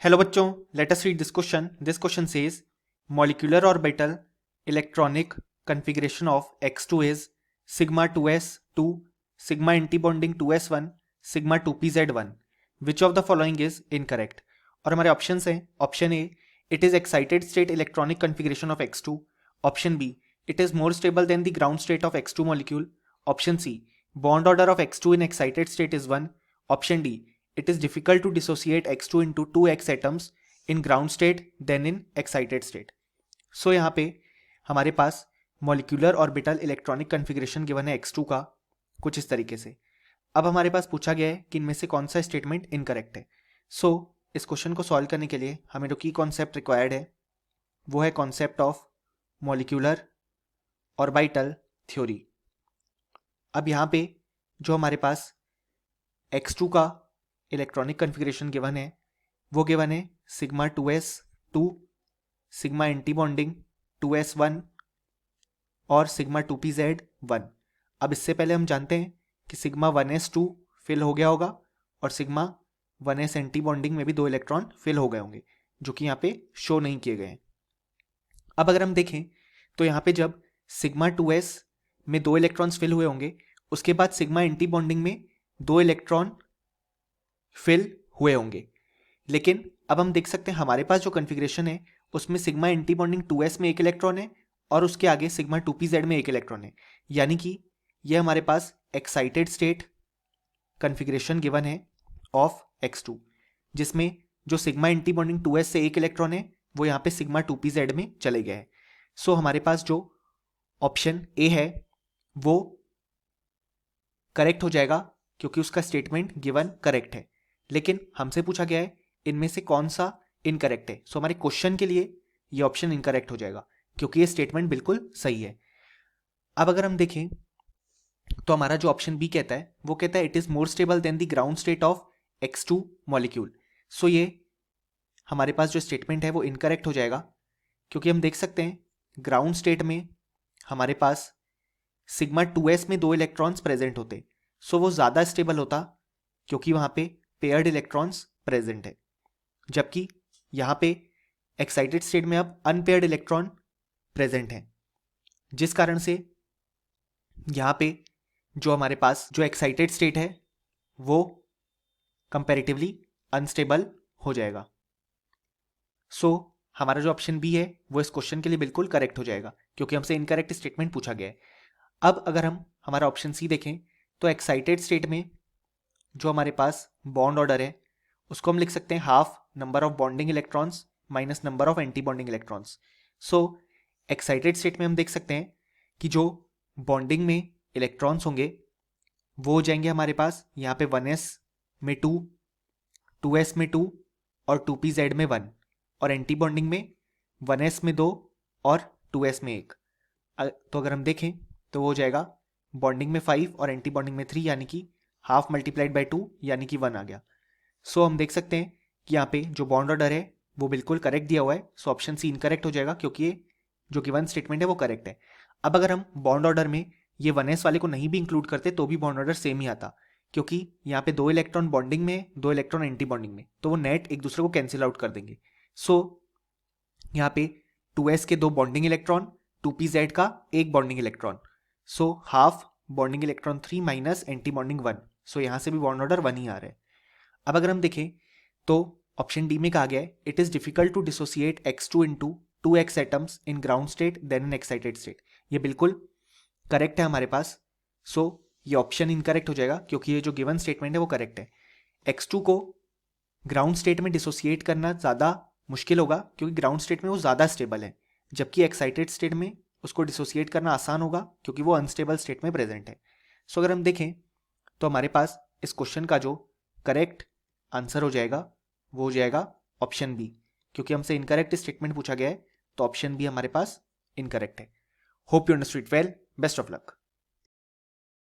Hello बच्चों, let us read this question. This question says molecular orbital electronic configuration of x2 is sigma 2s2 sigma antibonding 2s1 sigma 2pz1. which of the following is incorrect? और हमारे options हैं. Option A, it is excited state electronic configuration of x2. Option B, it is more stable then the ground state of x2 molecule. Option C, bond order of x2 in excited state is 1. Option D, it is difficult to dissociate x2 into 2x atoms in ground state than in excited state. So यहाँ पे हमारे पास molecular orbital electronic configuration given है x2 का कुछ इस तरीके से. अब हमारे पास पूछा गया है कि इनमें से कौन सा स्टेटमेंट इनकरेक्ट है. सो इस क्वेश्चन को सॉल्व करने के लिए हमें जो की कॉन्सेप्ट रिक्वायर्ड है वो है concept of molecular orbital theory. अब यहाँ पे जो हमारे पास x2 का इलेक्ट्रॉनिक कन्फिग्रेशन गिवन है वो गिवन है sigma 2s2 sigma antibonding 2s1 और सिग्मा 2pz1. अब इससे पहले हम जानते हैं कि सिग्मा 1s2 फिल हो गया होगा और सिग्मा 1s एंटीबॉन्डिंग में भी 2 इलेक्ट्रॉन फिल हो गए होंगे जो कि यहाँ पे शो नहीं किए गए हैं. अब अगर हम देखें तो यहाँ पे जब सिग्मा 2s में 2 इलेक्ट्रॉन्स फिल हुए होंगे उसके बाद सिग्मा एंटीबॉन्डिंग में 2 इलेक्ट्रॉन फिल हुए होंगे. लेकिन अब हम देख सकते हैं हमारे पास जो कन्फिग्रेशन है उसमें सिग्मा एंटीबॉन्डिंग 2s में 1 इलेक्ट्रॉन है और उसके आगे सिग्मा 2pz में 1 इलेक्ट्रॉन है. यानी कि यह हमारे पास एक्साइटेड स्टेट कन्फिग्रेशन गिवन है ऑफ x2 जिसमें जो सिग्मा एंटीबॉन्डिंग 2s से 1 इलेक्ट्रॉन है वो यहाँ पे सिग्मा 2pz में चले गए हैं. सो हमारे पास जो ऑप्शन ए है वो करेक्ट हो जाएगा क्योंकि उसका स्टेटमेंट गिवन करेक्ट है. लेकिन हमसे पूछा गया है इनमें से कौन सा इनकरेक्ट है. सो हमारे क्वेश्चन के लिए ये ऑप्शन इनकरेक्ट हो जाएगा क्योंकि ये स्टेटमेंट बिल्कुल सही है. अब अगर हम देखें तो हमारा जो ऑप्शन बी कहता है वो कहता है it is more stable then the ground state of x2 molecule. So ये हमारे पास जो स्टेटमेंट है वो इनकरेक्ट हो जाएगा क्योंकि हम देख सकते हैं ग्राउंड स्टेट में हमारे पास सिग्मा 2s में 2 इलेक्ट्रॉन्स प्रेजेंट होते. सो वो ज़्यादा स्टेबल होता क्योंकि वहाँ पे पेयर्ड इलेक्ट्रॉन्स प्रेजेंट है. जबकि यहाँ पे एक्साइटेड स्टेट में अब अनपेयर्ड इलेक्ट्रॉन प्रेजेंट है जिस कारण से यहाँ पे जो हमारे पास जो एक्साइटेड स्टेट है वो कंपैरेटिवली अनस्टेबल हो जाएगा. सो हमारा जो ऑप्शन बी है वो इस क्वेश्चन के लिए बिल्कुल करेक्ट हो जाएगा क्योंकि हमसे इनकरेक्ट स्टेटमेंट पूछा गया है. अब अगर हम हमारा ऑप्शन सी देखें तो एक्साइटेड स्टेट में जो हमारे पास बॉन्ड ऑर्डर है उसको हम लिख सकते हैं half number of bonding electrons minus number of anti bonding electrons. So excited state में हम देख सकते हैं कि जो बॉन्डिंग में इलेक्ट्रॉन्स होंगे वो हो जाएंगे हमारे पास यहाँ पे 1s में 2, 2s में 2 और 2pz में 1 और एंटी बॉन्डिंग में 1s में 2 और 2s में 1. तो अगर हम देखें तो वो हो जाएगा बॉन्डिंग में 5 और एंटी बॉन्डिंग में 3 यानी कि हाफ मल्टीप्लाइड बाई 2 यानी कि 1 आ गया. सो हम देख सकते हैं कि यहाँ पे जो बॉन्ड ऑर्डर है वो बिल्कुल करेक्ट दिया हुआ है. सो ऑप्शन सी इनकरेक्ट हो जाएगा क्योंकि ये जो गिवन स्टेटमेंट है वो करेक्ट है. अब अगर हम बॉन्ड ऑर्डर में ये 1s वाले को नहीं भी इंक्लूड करते तो भी बॉन्ड ऑर्डर सेम ही आता क्योंकि यहाँ पे 2 इलेक्ट्रॉन बॉन्डिंग में 2 इलेक्ट्रॉन एंटी बॉन्डिंग में तो वो नेट एक दूसरे को कैंसिल आउट कर देंगे. सो यहाँ पे 2s के 2 बॉन्डिंग इलेक्ट्रॉन 2pz का 1 bonding electron. So half bonding electron 3 minus anti bonding 1. सो यहाँ से भी बॉन्ड ऑर्डर 1 ही आ रहा है. अब अगर हम देखें तो ऑप्शन डी में कहा गया है it is difficult to dissociate x2 into 2x atoms in ground state than in excited state. ये बिल्कुल करेक्ट है हमारे पास. सो ये ऑप्शन इनकरेक्ट हो जाएगा क्योंकि ये जो गिवन स्टेटमेंट है वो करेक्ट है. x2 को ग्राउंड स्टेट में डिसोसिएट करना ज़्यादा मुश्किल होगा क्योंकि ग्राउंड स्टेट में वो ज़्यादा स्टेबल है जबकि एक्साइटेड स्टेट में उसको डिसोसिएट करना आसान होगा क्योंकि वो अनस्टेबल स्टेट में प्रेजेंट है. सो अगर हम देखें तो हमारे पास इस क्वेश्चन का जो करेक्ट आंसर हो जाएगा वो हो जाएगा ऑप्शन बी क्योंकि हमसे इनकरेक्ट स्टेटमेंट पूछा गया है तो ऑप्शन बी हमारे पास इनकरेक्ट है. Hope you understood well. Best of luck.